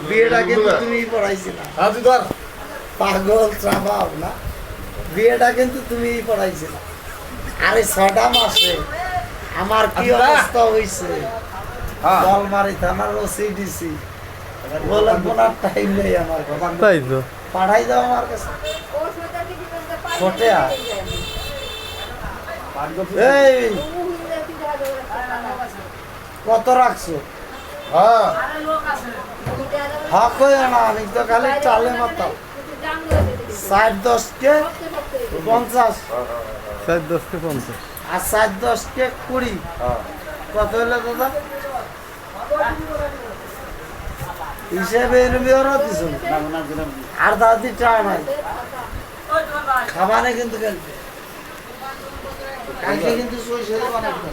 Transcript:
বিয়েটা কিন্তু তুমি পড়াইছিলা পাগল চাপাও না বিয়েটা কিন্তু তুমি পড়াইছিলা আরে 6টা মাসে আমার কি অবস্থা হয়েছে বলমারি থানার ওসি ডিসি বলে বোনার টাইম নেই আমার কাছে তাই তো পাঠাই দাও আমার কাছে ফটেয়া এই কত রাখছো হক হয়ে না আমি তো খালি চালে মাতাম 60-10 কে 50 4-10 কে 50 আর 60-10 কে 20 কত হলো দাদা হিসেবে এরমিও দিছ আর দাদি চা নাই খাবানে কিন্তু কালকে কিন্তু সই সেরে বানাতে